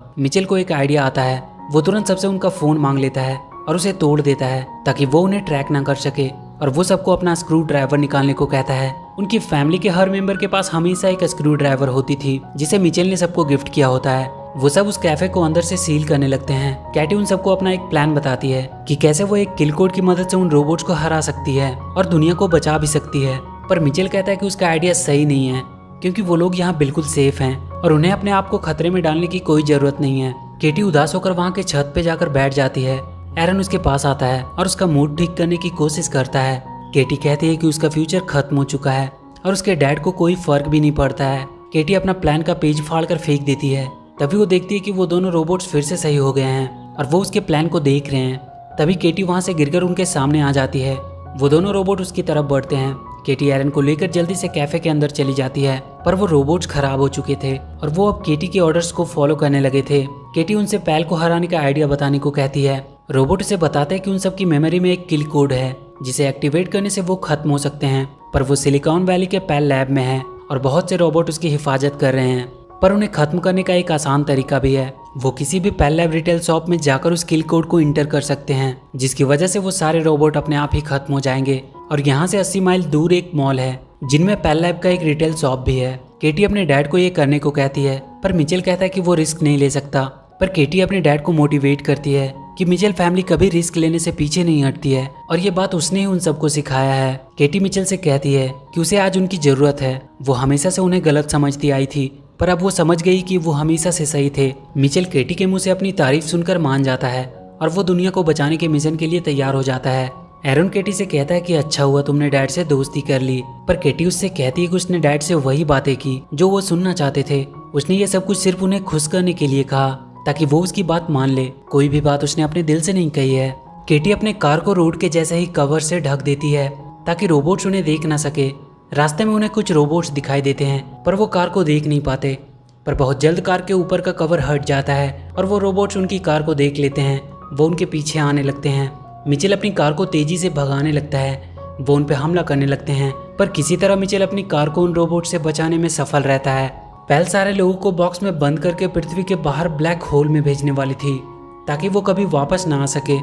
Mitchell को एक idea आता है। वो तुरंत सबसे उनका फोन मांग लेता है और उसे तोड़ देता है ताकि वो उन्हें ट्रैक ना कर सके, और वो सबको अपना स्क्रू ड्राइवर निकालने को कहता है। उनकी फैमिली के हर मेंबर के पास हमेशा एक स्क्रू ड्राइवर होती थी जिसे मिचेल ने सबको गिफ्ट किया होता है। वो सब उस कैफे को अंदर से सील करने लगते हैं। कैटी उन सबको अपना एक प्लान बताती है कि कैसे वो एक किल कोड की मदद से उन रोबोट्स को हरा सकती है और दुनिया को बचा भी सकती है। पर मिचेल कहता है कि उसका आइडिया सही नहीं है क्योंकि वो लोग यहाँ बिल्कुल सेफ हैं और उन्हें अपने आप को खतरे में डालने की कोई जरूरत नहीं है। केटी उदास होकर वहाँ के छत पे जाकर बैठ जाती है। एरन उसके पास आता है और उसका मूड ठीक करने की कोशिश करता है। केटी कहती है कि उसका फ्यूचर खत्म हो चुका है और उसके डैड को कोई फर्क भी नहीं पड़ता है। केटी अपना प्लान का पेज फाड़ कर फेंक देती है। तभी वो देखती है कि वो दोनों रोबोट्स फिर से सही हो गए हैं और वो उसके प्लान को देख रहे हैं। तभी केटी वहाँ से गिरकर उनके सामने आ जाती है। वो दोनों रोबोट उसकी तरफ बढ़ते हैं। केटी एरन को लेकर जल्दी से कैफे के अंदर चली जाती है, पर वो रोबोट्स खराब हो चुके थे और वो अब केटी के ऑर्डर्स को फॉलो करने लगे थे। केटी उनसे पैल को हराने का आइडिया बताने को कहती है। रोबोट उसे बताते हैं कि उन सबकी मेमोरी में एक किल कोड है जिसे एक्टिवेट करने से वो खत्म हो सकते हैं, पर वो सिलिकॉन वैली के पैल लैब में है और बहुत से रोबोट उसकी हिफाजत कर रहे हैं। पर उन्हें खत्म करने का एक आसान तरीका भी है। वो किसी भी पैल लैब रिटेल शॉप में जाकर उस किल कोड को इंटर कर सकते हैं, जिसकी वजह से वो सारे रोबोट अपने आप ही खत्म हो जाएंगे। और यहाँ से 80 माइल दूर एक मॉल है जिनमें पैल लैब का एक रिटेल शॉप भी है। केटी अपने डैड को ये करने को कहती है, पर मिचेल कहता है कि वो रिस्क नहीं ले सकता। पर केटी अपने डैड को मोटिवेट करती है कि मिचेल फैमिली कभी रिस्क लेने से पीछे नहीं हटती है और ये बात उसने ही उन सबको सिखाया है। केटी मिचेल से कहती है कि उसे आज उनकी जरूरत है। वो हमेशा से उन्हें गलत समझती आई थी, पर अब वो समझ गई कि वो हमेशा से सही थे। मिचेल केटी के मुंह से अपनी तारीफ सुनकर मान जाता है और वो दुनिया को बचाने के मिशन के लिए तैयार हो जाता है। एरन केटी से कहता है कि अच्छा हुआ तुमने डैड से दोस्ती कर ली, पर केटी उससे कहती है कि उसने डैड से वही बातें की जो वो सुनना चाहते थे। उसने ये सब कुछ सिर्फ उन्हें खुश करने के लिए कहा ताकि वो उसकी बात मान ले। कोई भी बात उसने अपने दिल से नहीं कही है। केटी अपने कार को रोड के जैसे ही कवर से ढक देती है ताकि रोबोट्स उन्हें देख ना सके। रास्ते में उन्हें कुछ रोबोट्स दिखाई देते हैं, पर वो कार को देख नहीं पाते। पर बहुत जल्द कार के ऊपर का कवर हट जाता है और वो रोबोट्स उनकी कार को देख लेते हैं। वो उनके पीछे आने लगते हैं। मिचेल अपनी कार को तेजी से भगाने लगता है। वो उन पे हमला करने लगते हैं, पर किसी तरह मिचेल अपनी कार को उन रोबोट से बचाने में सफल रहता है। पैल सारे लोगों को बॉक्स में बंद करके पृथ्वी के बाहर ब्लैक होल में भेजने वाली थी ताकि वो कभी वापस ना आ सके।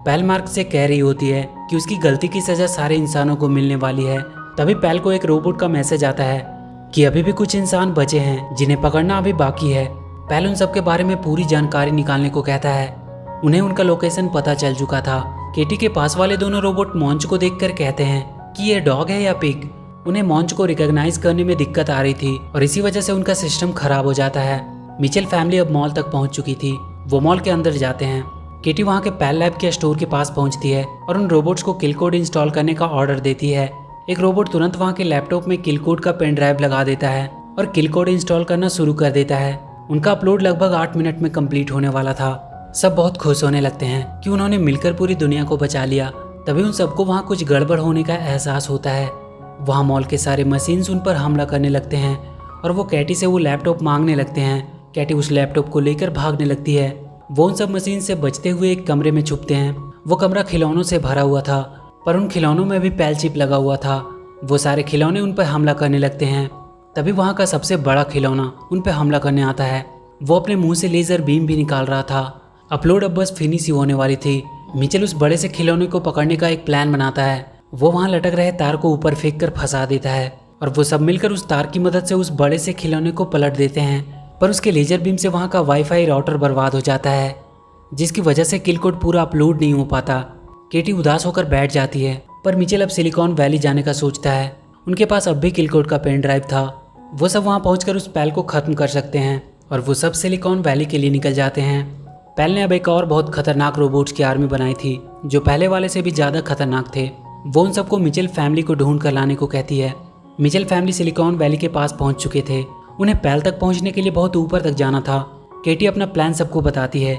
पैल मार्क से कह रही होती है कि उसकी गलती की सजा सारे इंसानों को मिलने वाली है। तभी पैल को एक रोबोट का मैसेज आता है कि अभी भी कुछ इंसान बचे हैं जिन्हें पकड़ना अभी बाकी है। पैल उन सबके बारे में पूरी जानकारी निकालने को कहता है। उन्हें उनका लोकेशन पता चल चुका था। केटी के पास वाले दोनों रोबोट मॉन्च को देखकर कहते हैं कि ये डॉग है या पिग। उन्हें मॉन्च को रिकॉग्नाइज करने में दिक्कत आ रही थी और इसी वजह से उनका सिस्टम खराब हो जाता है। मिचेल फैमिली अब मॉल तक पहुंच चुकी थी। वो मॉल के अंदर जाते हैं। केटी वहां के पैल लैब के स्टोर के पास पहुंचती है और उन रोबोट्स को किल कोड इंस्टॉल करने का ऑर्डर देती है। एक रोबोट तुरंत वहां के लैपटॉप में किल कोड का पेन ड्राइव लगा देता है और किल कोड इंस्टॉल करना शुरू कर देता है। उनका अपलोड लगभग 8 मिनट में कंप्लीट होने वाला था। सब बहुत खुश होने लगते हैं कि उन्होंने मिलकर पूरी दुनिया को बचा लिया। तभी उन सबको वहाँ कुछ गड़बड़ होने का एहसास होता है। वहाँ मॉल के सारे मशीन्स उन पर हमला करने लगते हैं और वो कैटी से वो लैपटॉप मांगने लगते हैं। कैटी उस लैपटॉप को लेकर भागने लगती है। वो उन सब मशीन से बचते हुए एक कमरे में छुपते हैं। वो कमरा खिलौनों से भरा हुआ था, पर उन खिलौनों में भी पैल चिप लगा हुआ था। वो सारे खिलौने उन पर हमला करने लगते हैं। तभी वहाँ का सबसे बड़ा खिलौना उन पर हमला करने आता है। वो अपने मुंह से लेजर बीम भी निकाल रहा था। अपलोड अब बस फिनिश ही होने वाली थी। मिचेल उस बड़े से खिलौने को पकड़ने का एक प्लान बनाता है। वो वहाँ लटक रहे तार को ऊपर फेंक कर फंसा देता है और वो सब मिलकर उस तार की मदद से उस बड़े से खिलौने को पलट देते हैं, पर उसके लेजर बीम से वहाँ का वाईफाई राउटर बर्बाद हो जाता है, जिसकी वजह से किल कोड पूरा अपलोड नहीं हो पाता। केटी उदास होकर बैठ जाती है, पर मिचेल अब सिलिकॉन वैली जाने का सोचता है। उनके पास अब भी किल कोड का पेन ड्राइव था। वो सब वहाँ पहुँचकर उस पैल को खत्म कर सकते हैं और वो सब सिलिकॉन वैली के लिए निकल जाते हैं। पैल ने अब एक और बहुत खतरनाक रोबोट्स की आर्मी बनाई थी जो पहले वाले से भी ज़्यादा खतरनाक थे। वो उन सबको मिचेल फैमिली को ढूंढ कर लाने को कहती है। मिचेल फैमिली सिलिकॉन वैली के पास पहुंच चुके थे। उन्हें पैल तक पहुंचने के लिए बहुत ऊपर तक जाना था। केटी अपना प्लान सबको बताती है